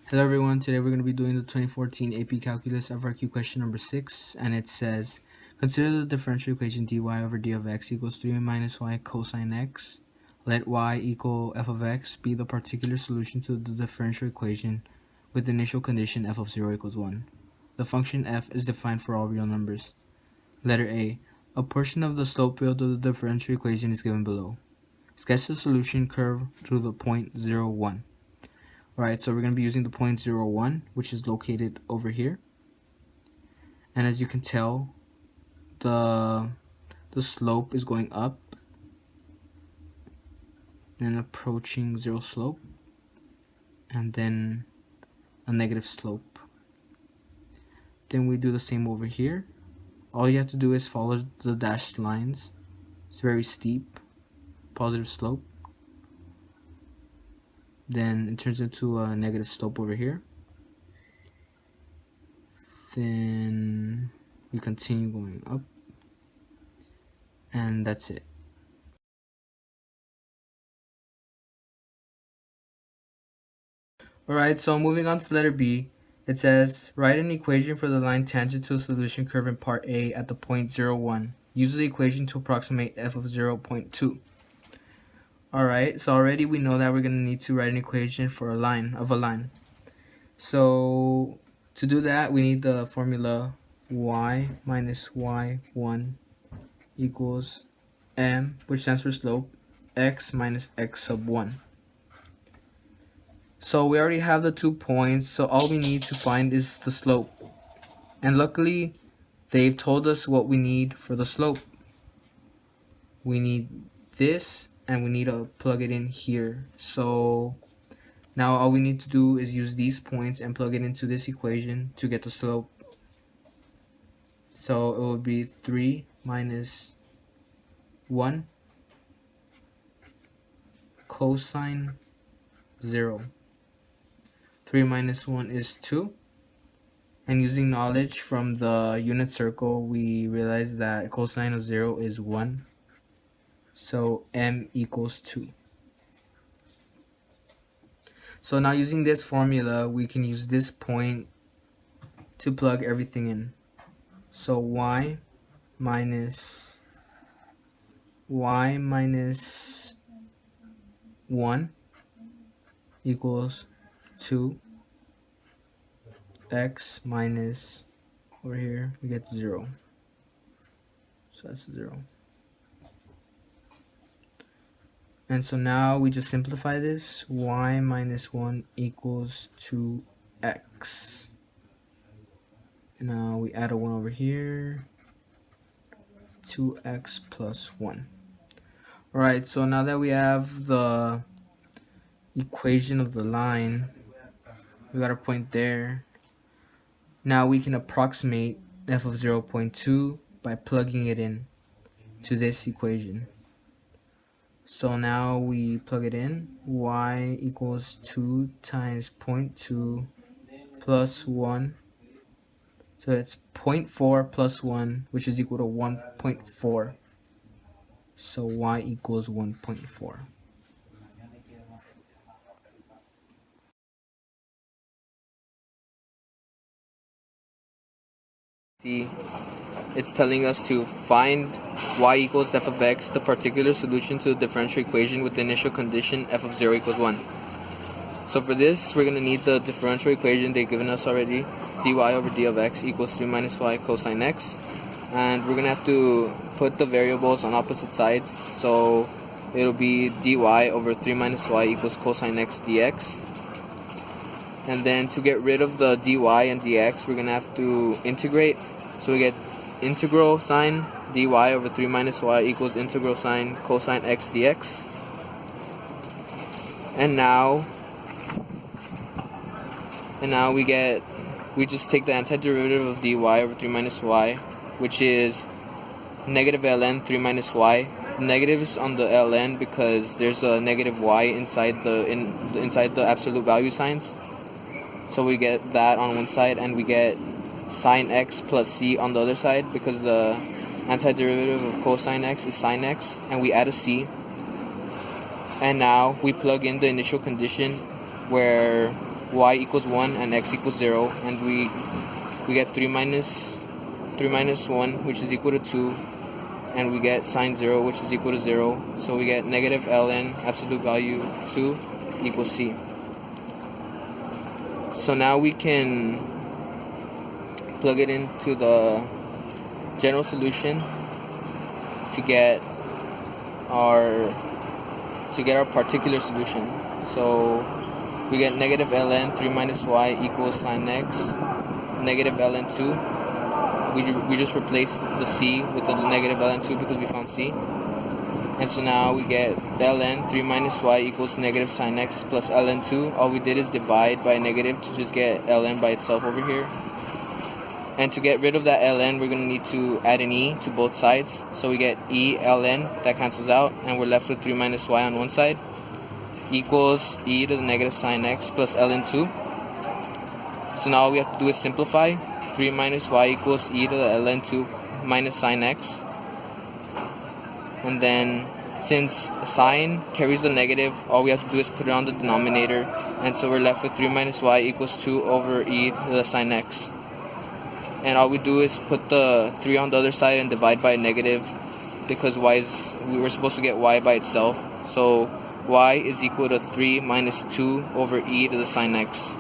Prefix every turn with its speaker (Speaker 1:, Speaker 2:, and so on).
Speaker 1: Hello everyone, today we're going to be doing the 2014 AP Calculus FRQ question number 6, and it says, consider the differential equation dy over d of x equals 3 minus y cosine x. Let y equal f of x be the particular solution to the differential equation with the initial condition f of 0 equals 1. The function f is defined for all real numbers. Letter A. A portion of the slope field of the differential equation is given below. Sketch the solution curve through the point 0, 1. Alright, so we're going to be using the point 0, 1, which is located over here. And as you can tell, the slope is going up and approaching zero slope, and then a negative slope. Then we do the same over here. All you have to do is follow the dashed lines. It's very steep, positive slope. Then it turns into a negative slope over here. Then we continue going up, and that's it. Alright, so moving on to letter B, it says, write an equation for the line tangent to a solution curve in part A at the point 0, 1. Use the equation to approximate f of 0.2. Alright, so already we know that we're going to need to write an equation for a line. So to do that, we need the formula y minus y1 equals m, which stands for slope, x minus x sub 1. So we already have the 2 points, so all we need to find is the slope. And luckily, they've told us what we need for the slope. We need this, and we need to plug it in here. So now all we need to do is use these points and plug it into this equation to get the slope. So it would be 3 minus 1 cosine 0. 3 minus 1 is 2. And using knowledge from the unit circle, we realize that cosine of 0 is 1. So m equals 2. So now using this formula, we can use this point to plug everything in. So y minus 1 equals 2. X minus, over here we get 0. So that's 0. And so now we just simplify this. Y minus 1 equals 2x. Now we add a 1 over here. 2x plus 1. Alright, so now that we have the equation of the line, we got our point there. Now we can approximate f of 0.2 by plugging it in to this equation. So now we plug it in. Y equals 2 times 0.2 plus 1. So it's 0.4 plus 1, which is equal to 1.4. So y equals 1.4. See, it's telling us to find y equals f of x, the particular solution to the differential equation with the initial condition f of 0 equals 1. So for this, we're going to need the differential equation they've given us already, dy over d of x equals 3 minus y cosine x. And we're going to have to put the variables on opposite sides. So it'll be dy over 3 minus y equals cosine x dx. And then to get rid of the dy and dx, we're going to have to integrate. So we get integral sine dy over 3 minus y equals integral sine cosine x dx. And now we just take the antiderivative of dy over 3 minus y, which is negative ln 3 minus y. The negative is on the ln because there's a negative y inside the absolute value signs. So we get that on one side, and we get sine x plus c on the other side because the antiderivative of cosine x is sine x, and we add a c. And now we plug in the initial condition where y equals 1 and x equals 0, and we get 3 minus 1, which is equal to 2, and we get sine 0, which is equal to 0. So we get negative ln absolute value 2 equals c. So now we can plug it into the general solution to get our particular solution. So we get negative ln 3 minus y equals sine x, negative ln 2. We just replaced the c with the negative ln 2 because we found c. And so now we get ln 3 minus y equals negative sine x plus ln 2. All we did is divide by negative to just get ln by itself over here. And to get rid of that ln, we're going to need to add an e to both sides. So we get e ln, that cancels out, and we're left with 3 minus y on one side, equals e to the negative sine x plus ln 2. So now all we have to do is simplify. 3 minus y equals e to the ln 2 minus sine x. And then, since sine carries a negative, all we have to do is put it on the denominator. And so we're left with 3 minus y equals 2 over e to the sine x. And all we do is put the 3 on the other side and divide by a negative, because we were supposed to get y by itself. So y is equal to 3 minus 2 over e to the sine x.